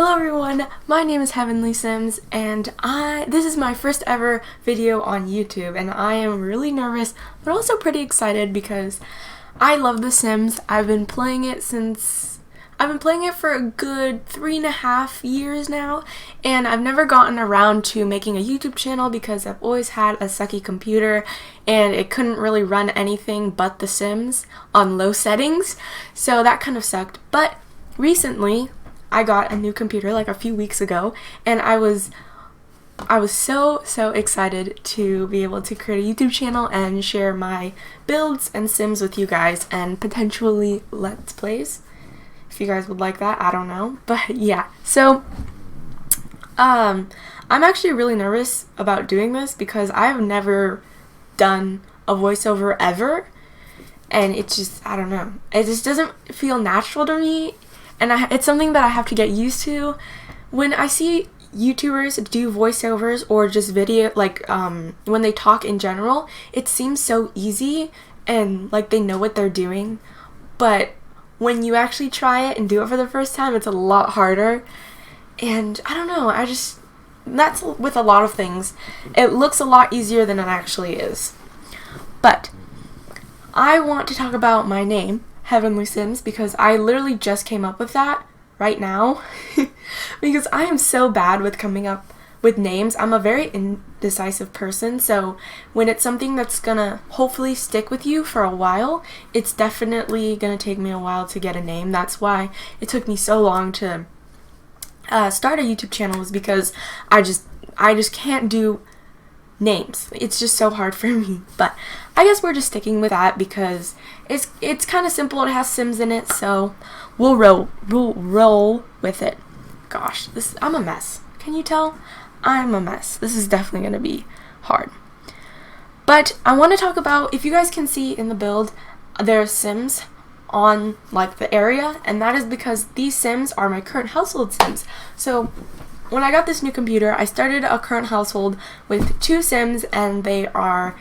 Hello everyone, my name is Heavenly Sims and this is my first ever video on YouTube and I am really nervous but also pretty excited because I love The Sims. I've been playing it for a good 3.5 years now, and I've never gotten around to making a YouTube channel because I've always had a sucky computer and it couldn't really run anything but The Sims on low settings, so that kind of sucked. But recently I got a new computer like a few weeks ago, and I was so excited to be able to create a YouTube channel and share my builds and Sims with you guys and potentially Let's Plays. If you guys would like that, I don't know. But yeah, so I'm actually really nervous about doing this because I've never done a voiceover ever, and it's just, I don't know, it just doesn't feel natural to me, and it's something that I have to get used to. When I see YouTubers do voiceovers or just video, like when they talk in general, it seems so easy and like they know what they're doing, but when you actually try it and do it for the first time, it's a lot harder. And I don't know, that's with a lot of things. It looks a lot easier than it actually is. But I want to talk about my name, Heavenly Sims, because I literally just came up with that right now. Because I am so bad with coming up with names. I'm a very indecisive person, so when it's something that's gonna hopefully stick with you for a while, it's definitely gonna take me a while to get a name. That's why it took me so long to start a YouTube channel, was because I just can't do names. It's just so hard for me. But I guess we're just sticking with that because it's kind of simple. It has Sims in it, so we'll roll with it. Gosh, I'm a mess. Can you tell? I'm a mess. This is definitely going to be hard. But I want to talk about, if you guys can see in the build, there are Sims on like the area, and that is because these Sims are my current household Sims. So when I got this new computer, I started a current household with 2 Sims, and they are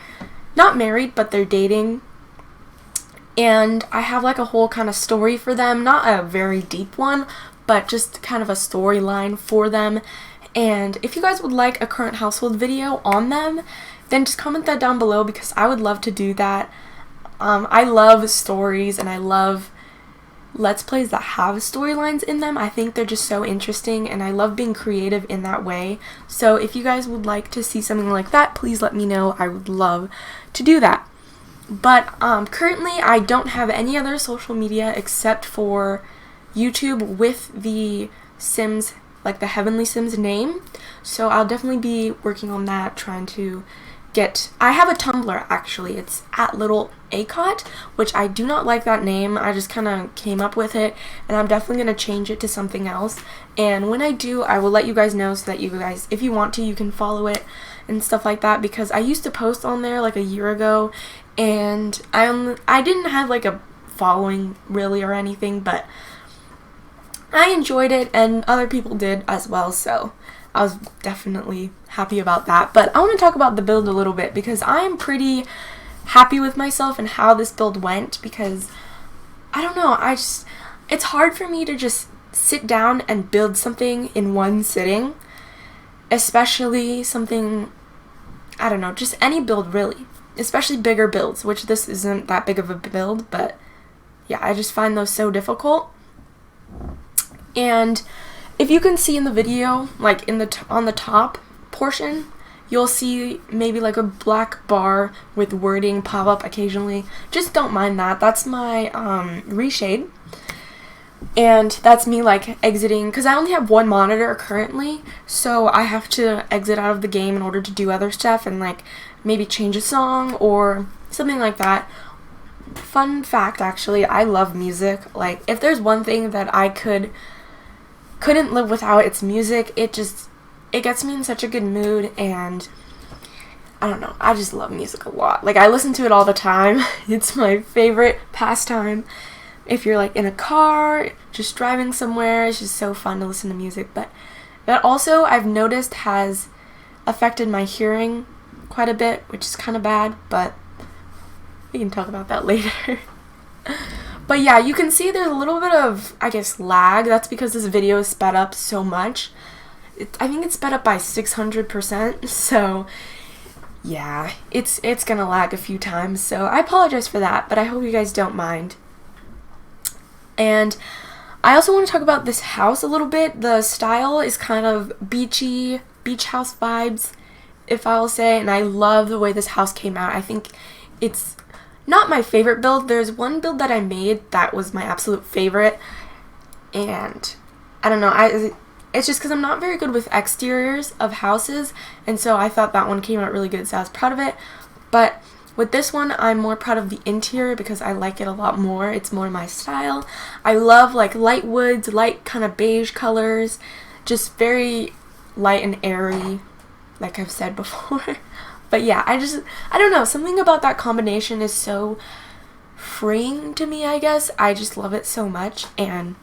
not married, but they're dating. And I have like a whole kind of story for them, not a very deep one, but just kind of a storyline for them. And if you guys would like a current household video on them, then just comment that down below because I would love to do that. I love stories and I love Let's Plays that have storylines in them. I think they're just so interesting and I love being creative in that way. So if you guys would like to see something like that, please let me know. I would love to do that. But currently I don't have any other social media except for YouTube with the Sims, like the Heavenly Sims name, so I'll definitely be working on that, trying to I have a Tumblr actually. It's @littleacot, which I do not like that name. I just kind of came up with it, and I'm definitely going to change it to something else, and when I do, I will let you guys know so that you guys, if you want to, you can follow it and stuff like that, because I used to post on there like a year ago, and I didn't have like a following really or anything, but I enjoyed it and other people did as well, so I was definitely happy about that. But I want to talk about the build a little bit because I am pretty happy with myself and how this build went, because I don't know, it's hard for me to just sit down and build something in one sitting, especially something, I don't know, just any build really, especially bigger builds, which this isn't that big of a build, but yeah, I just find those so difficult. And if you can see in the video, like on the top portion, you'll see maybe like a black bar with wording pop up occasionally. Just don't mind that. That's my reshade. And that's me like exiting, because I only have one monitor currently, so I have to exit out of the game in order to do other stuff and like maybe change a song or something like that. Fun fact, actually, I love music. Like, if there's one thing that I couldn't live without, it's music. It gets me in such a good mood, and I don't know, I just love music a lot. Like, I listen to it all the time. It's my favorite pastime. If you're like in a car, just driving somewhere, it's just so fun to listen to music. But that also, I've noticed, has affected my hearing quite a bit, which is kind of bad, but we can talk about that later. But yeah, you can see there's a little bit of, I guess, lag. That's because this video is sped up so much. I think it's sped up by 600%, so yeah, it's gonna lag a few times, so I apologize for that, but I hope you guys don't mind. And I also want to talk about this house a little bit. The style is kind of beachy, beach house vibes, if I will say, and I love the way this house came out. I think it's not my favorite build. There's one build that I made that was my absolute favorite, and I don't know, it's just because I'm not very good with exteriors of houses, and so I thought that one came out really good, so I was proud of it. But with this one, I'm more proud of the interior because I like it a lot more. It's more my style. I love like light woods, light kind of beige colors, just very light and airy, like I've said before. But yeah, I don't know, something about that combination is so freeing to me, I guess. I just love it so much, and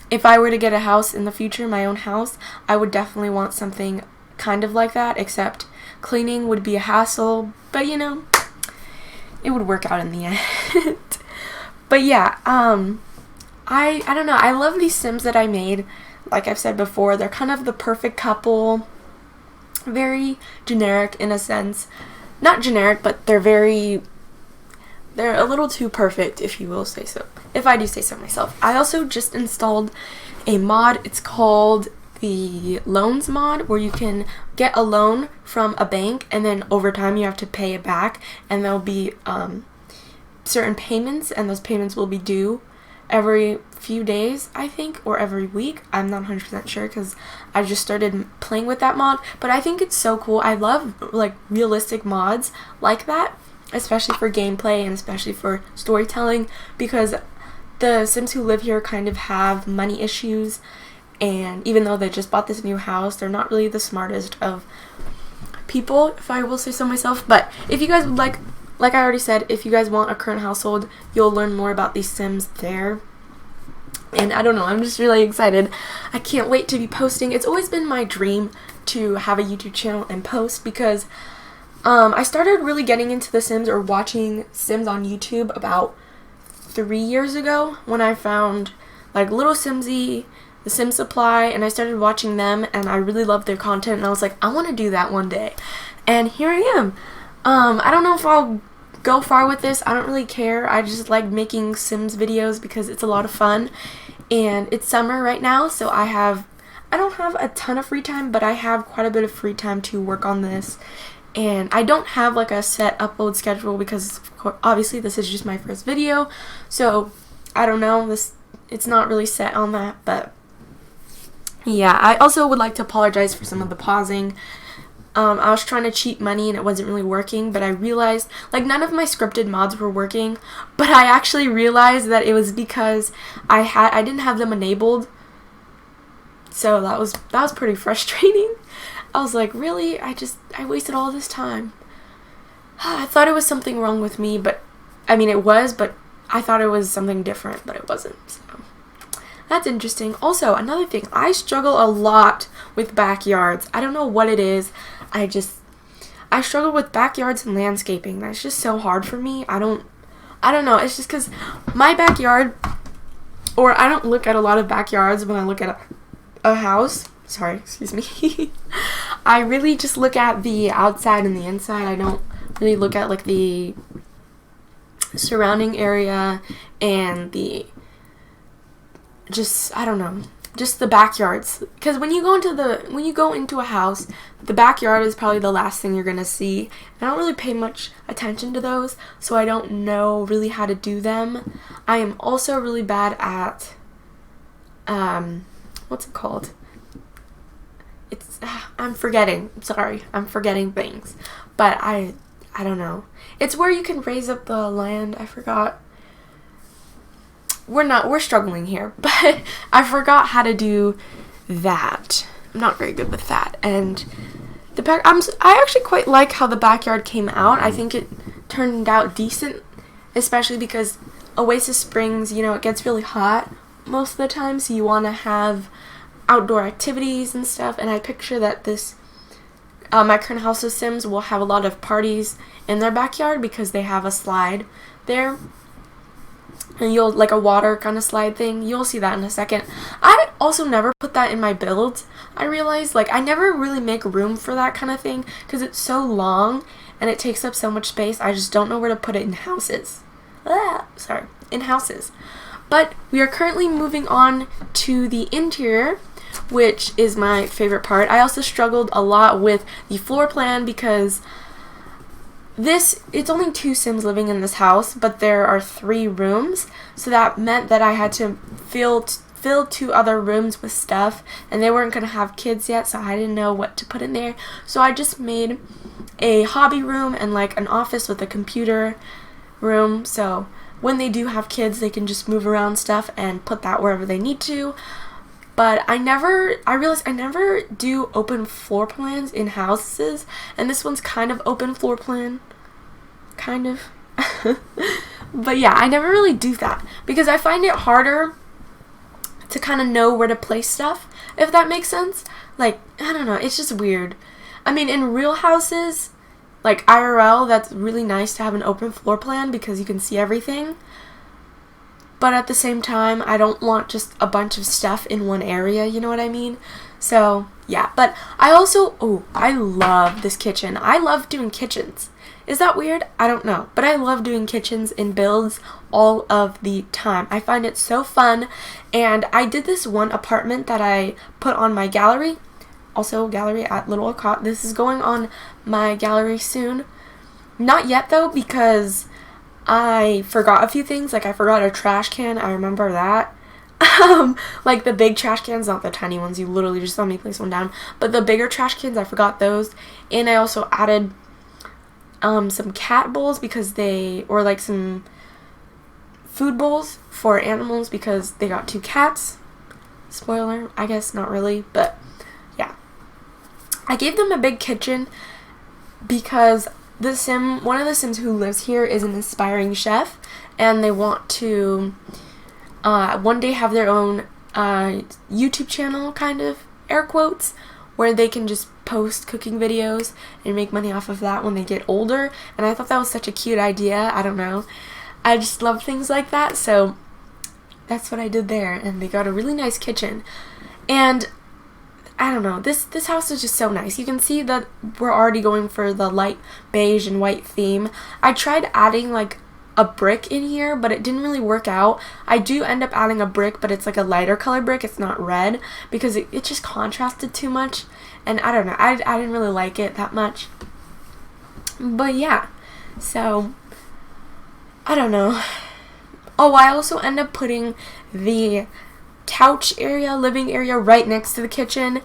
if I were to get a house in the future, my own house, I would definitely want something kind of like that, except cleaning would be a hassle, but you know, it would work out in the end. But yeah, I don't know, I love these Sims that I made. Like I've said before, they're kind of the perfect couple. Very generic in a sense. Not generic, but they're a little too perfect, if you will say so. If I do say so myself. I also just installed a mod. It's called the Loans mod, where you can get a loan from a bank, and then over time you have to pay it back, and there'll be certain payments, and those payments will be due every few days, I think, or every week. I'm not 100% sure because I just started playing with that mod, but I think it's so cool. I love like realistic mods like that, especially for gameplay and especially for storytelling, because the Sims who live here kind of have money issues, and even though they just bought this new house, they're not really the smartest of people, if I will say so myself. But if you guys would like I already said, if you guys want a current household, you'll learn more about these Sims there. And I don't know, I'm just really excited. I can't wait to be posting. It's always been my dream to have a YouTube channel and post, because I started really getting into The Sims or watching Sims on YouTube about 3 years ago, when I found like Little Simsy, The Sim Supply, and I started watching them, and I really loved their content, and I was like, I want to do that one day. And here I am. I don't know if I'll go far with this. I don't really care. I just like making Sims videos because it's a lot of fun, and it's summer right now, so I don't have a ton of free time, but I have quite a bit of free time to work on this. And I don't have like a set upload schedule because obviously this is just my first video, so I don't know, it's not really set on that. But yeah, I also would like to apologize for some of the pausing. I was trying to cheat money and it wasn't really working, but I realized like none of my scripted mods were working, but I actually realized that it was because I didn't have them enabled. So that was pretty frustrating. I was like, really? I wasted all this time. I thought it was something wrong with me, but I mean it was, but I thought it was something different, but it wasn't. So that's interesting. Also, another thing, I struggle a lot with backyards. I don't know what it is. I struggle with backyards and landscaping. That's just so hard for me. I don't know. It's just because my backyard, or I don't look at a lot of backyards when I look at a house. Sorry, excuse me. I really just look at the outside and the inside. I don't really look at like the surrounding area and I don't know, just the backyards. Because when you go into a house, the backyard is probably the last thing you're gonna see. I don't really pay much attention to those, so I don't know really how to do them. I am also really bad at what's it called? I'm forgetting. Sorry, I'm forgetting things. But I don't know. It's where you can raise up the land. I forgot. We're struggling here, but I forgot how to do that. I'm not very good with that. And I actually quite like how the backyard came out. I think it turned out decent, especially because Oasis Springs, it gets really hot most of the time, so you want to have outdoor activities and stuff. And I picture that my current house of Sims will have a lot of parties in their backyard because they have a slide there. and you'll, like a water kind of slide thing, you'll see that in a second. I also never put that in my builds. I realized, like, I never really make room for that kind of thing because it's so long and it takes up so much space. I just don't know where to put it in houses. In houses. But we are currently moving on to the interior, which is my favorite part. I also struggled a lot with the floor plan because it's only 2 Sims living in this house, but there are 3 rooms, so that meant that I had to fill 2 other rooms with stuff, and they weren't going to have kids yet, so I didn't know what to put in there. So I just made a hobby room and like an office with a computer room, so when they do have kids, they can just move around stuff and put that wherever they need to. But I realized I never do open floor plans in houses, and this one's kind of open floor plan. Kind of. But yeah, I never really do that because I find it harder to kind of know where to place stuff, if that makes sense. Like, I don't know, it's just weird. I mean, in real houses, like IRL, that's really nice to have an open floor plan because you can see everything. But at the same time, I don't want just a bunch of stuff in one area, you know what I mean? So, yeah. But I also, I love this kitchen. I love doing kitchens. Is that weird? I don't know. But I love doing kitchens in builds all of the time. I find it so fun. And I did this one apartment that I put on my gallery. Also, gallery at Little Ocott. This is going on my gallery soon. Not yet, though, because I forgot a few things. Like, I forgot a trash can. I remember that. Like, the big trash cans, not the tiny ones. You literally just saw me place one down. But the bigger trash cans, I forgot those. And I also added some cat bowls because or like some food bowls for animals because they got 2 cats. Spoiler, I guess not really, but yeah. I gave them a big kitchen because one of the Sims who lives here is an aspiring chef, and they want to one day have their own YouTube channel, kind of, air quotes, where they can just post cooking videos and make money off of that when they get older. And I thought that was such a cute idea. I don't know. I just love things like that, so that's what I did there. And they got a really nice kitchen. And I don't know, this house is just so nice. You can see that we're already going for the light beige and white theme. I tried adding like a brick in here, but it didn't really work out. I do end up adding a brick, but it's like a lighter color brick. It's not red because it just contrasted too much. And I don't know, I didn't really like it that much. But yeah, so I don't know. Oh, I also end up putting the couch area, living area, right next to the kitchen,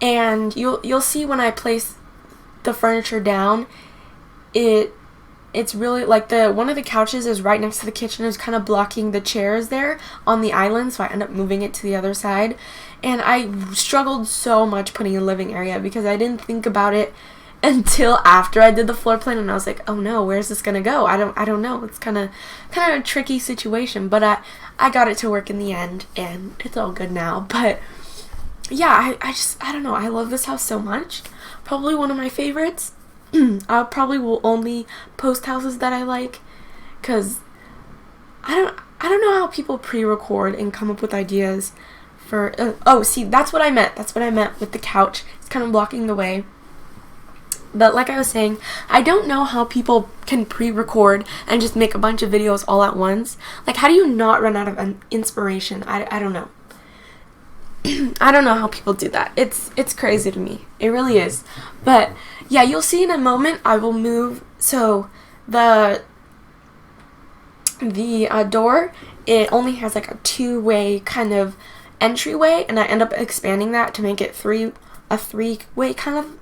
and you'll see when I place the furniture down, it's really like one of the couches is right next to the kitchen. It's kind of blocking the chairs there on the island, so I end up moving it to the other side. And I struggled so much putting a living area because I didn't think about it until after I did the floor plan, and I was like, oh no, where's this gonna go? I don't know. It's kind of a tricky situation, but I got it to work in the end, and it's all good now. But yeah, I don't know. I love this house so much. Probably one of my favorites. I probably will only post houses that I like, cause I don't know how people pre-record and come up with ideas for. See, that's what I meant. That's what I meant with the couch. It's kind of blocking the way. But like I was saying, I don't know how people can pre-record and just make a bunch of videos all at once. Like, how do you not run out of inspiration? I don't know. I don't know how people do that. It's crazy to me. It really is. But yeah, you'll see in a moment. I will move. So the door, it only has like a 2-way kind of entryway, and I end up expanding that to make it a 3-way kind of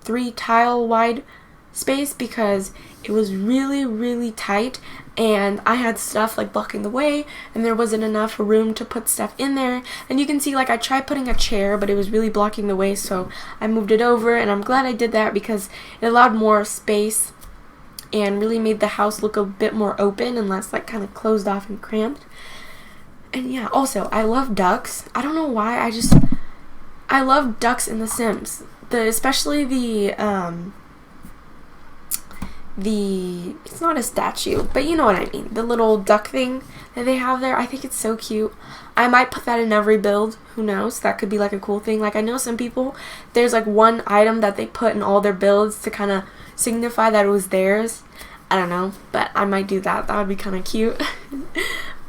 3 tile wide space because it was really, really tight, and I had stuff like blocking the way, and there wasn't enough room to put stuff in there. And you can see, like, I tried putting a chair, but it was really blocking the way, so I moved it over, and I'm glad I did that because it allowed more space and really made the house look a bit more open and less like kind of closed off and cramped. And yeah, also I love ducks. I don't know why, I love ducks in The Sims. Especially the it's not a statue, but you know what I mean, the little duck thing that they have there. I think it's so cute. I might put that in every build, who knows, that could be like a cool thing. Like, I know some people, there's like one item that they put in all their builds to kind of signify that it was theirs. I don't know, but I might do that. That would be kind of cute.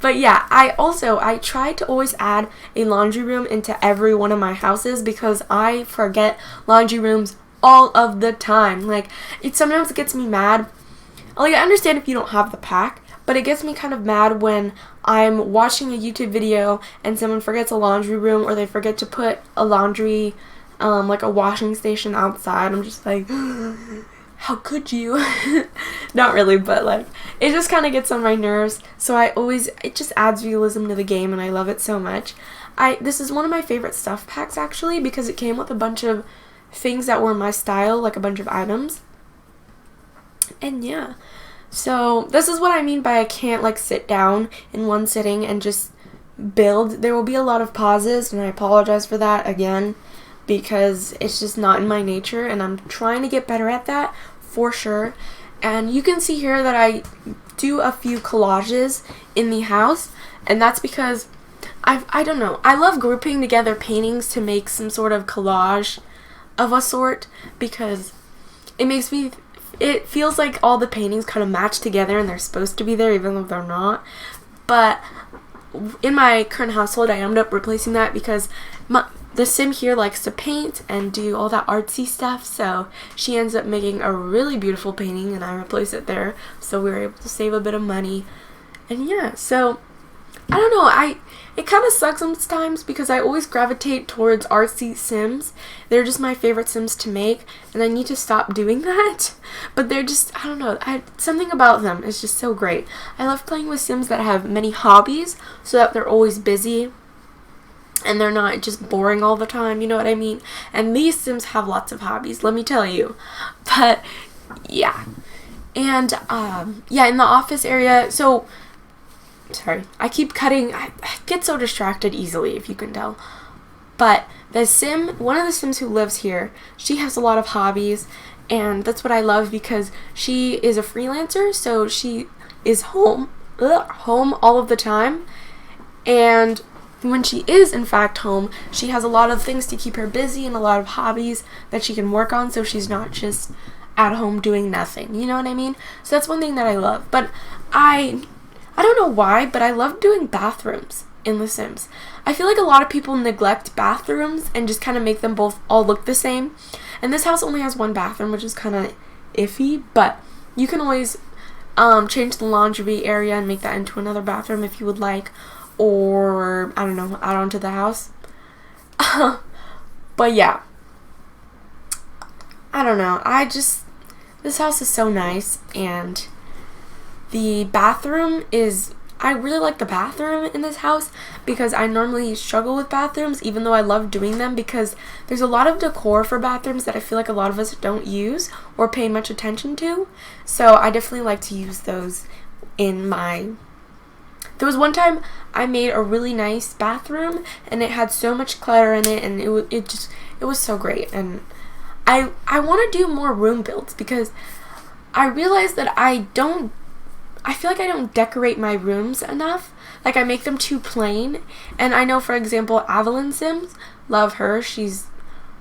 But yeah, I try to always add a laundry room into every one of my houses because I forget laundry rooms all of the time. Like, it sometimes gets me mad. Like, I understand if you don't have the pack, but it gets me kind of mad when I'm watching a YouTube video and someone forgets a laundry room, or they forget to put a laundry, like a washing station outside. I'm just like, how could you? Not really, but like, it just kind of gets on my nerves. So it just adds realism to the game, and I love it so much. This is one of my favorite stuff packs, actually, because it came with a bunch of things that were my style, like a bunch of items. And yeah, so this is what I mean by I can't like sit down in one sitting and just build. There will be a lot of pauses, and I apologize for that again, because it's just not in my nature, and I'm trying to get better at that for sure. And you can see here that I do a few collages in the house, and that's because I don't know, I love grouping together paintings to make some sort of collage of a sort, because it feels like all the paintings kind of match together and they're supposed to be there even though they're not. But in my current household, I ended up replacing that because the sim here likes to paint and do all that artsy stuff, so she ends up making a really beautiful painting and I replace it there, so we were able to save a bit of money. And yeah, so I don't know, it kind of sucks sometimes because I always gravitate towards artsy sims. They're just my favorite sims to make, and I need to stop doing that. But they're just, I don't know, something about them is just so great. I love playing with sims that have many hobbies so that they're always busy and they're not just boring all the time, you know what I mean? And these sims have lots of hobbies, let me tell you. But yeah. And yeah, in the office area, so sorry, I keep cutting. I get so distracted easily, if you can tell. But one of the sims who lives here, she has a lot of hobbies, and that's what I love because she is a freelancer, so she is home all of the time. And when she is in fact home, she has a lot of things to keep her busy and a lot of hobbies that she can work on, so she's not just at home doing nothing, you know what I mean? So that's one thing that I love. But I don't know why, but I love doing bathrooms in The Sims. I feel like a lot of people neglect bathrooms and just kind of make them both all look the same. And this house only has one bathroom, which is kind of iffy, but you can always change the laundry area and make that into another bathroom if you would like, or, I don't know, add on to the house. But yeah, I don't know, this house is so nice, and the bathroom I really like the bathroom in this house because I normally struggle with bathrooms, even though I love doing them, because there's a lot of decor for bathrooms that I feel like a lot of us don't use or pay much attention to. So I definitely like to use those there was one time I made a really nice bathroom and it had so much clutter in it, and it was so great. And I want to do more room builds because I realized that I feel like I don't decorate my rooms enough. Like, I make them too plain. And I know, for example, Avalyn Sims, love her.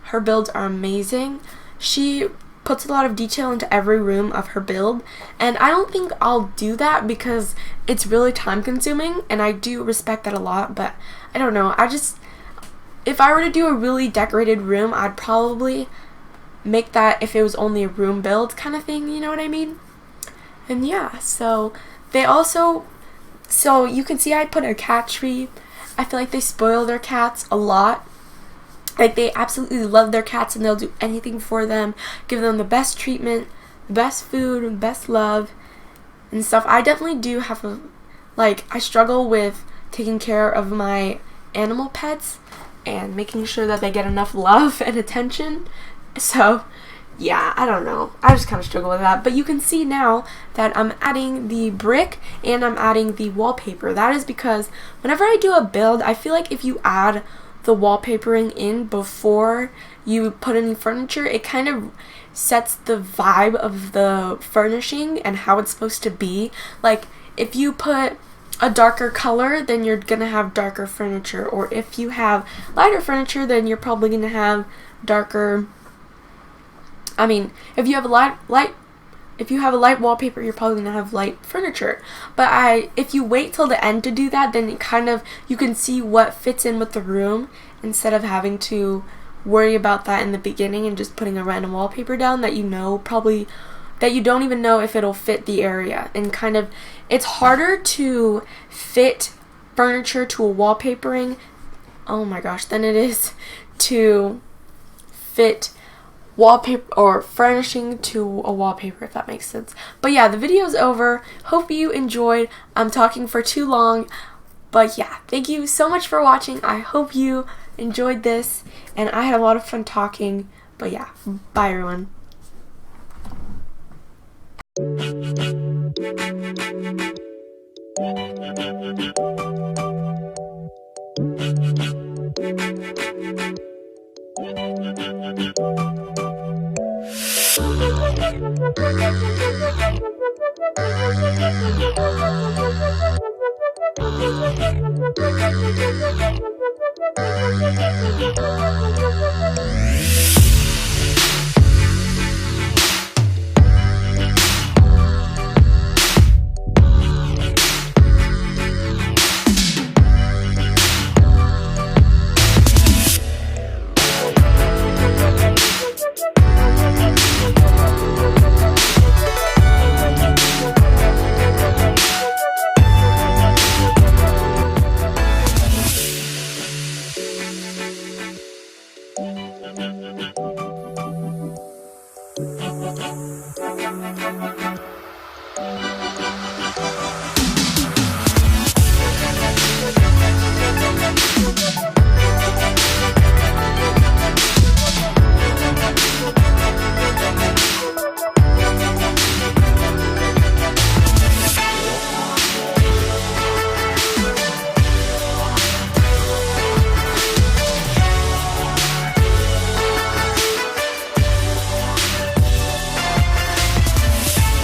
Her builds are amazing. She puts a lot of detail into every room of her build. And I don't think I'll do that because it's really time consuming. And I do respect that a lot. But I don't know. If I were to do a really decorated room, I'd probably make that if it was only a room build kind of thing. You know what I mean? And yeah, so you can see I put a cat tree. I feel like they spoil their cats a lot. Like, they absolutely love their cats and they'll do anything for them, give them the best treatment, the best food, and best love and stuff. I definitely do have I struggle with taking care of my animal pets and making sure that they get enough love and attention. So yeah, I don't know. I just kind of struggle with that. But you can see now that I'm adding the brick and I'm adding the wallpaper. That is because whenever I do a build, I feel like if you add the wallpapering in before you put any furniture, it kind of sets the vibe of the furnishing and how it's supposed to be. Like, if you put a darker color, then you're gonna have darker furniture, or if you have lighter furniture, then you're probably gonna have darker, if you have a light wallpaper, you're probably gonna have light furniture. But if you wait till the end to do that, then you can see what fits in with the room instead of having to worry about that in the beginning and just putting a random wallpaper down that you don't even know if it'll fit the area. And it's harder to fit furniture to a wallpapering, oh my gosh, than it is to fit wallpaper or furnishing to a wallpaper, if that makes sense. But yeah, the video's over. Hope you enjoyed. I'm talking for too long, but yeah, thank you so much for watching. I hope you enjoyed this, and I had a lot of fun talking. But yeah, bye everyone.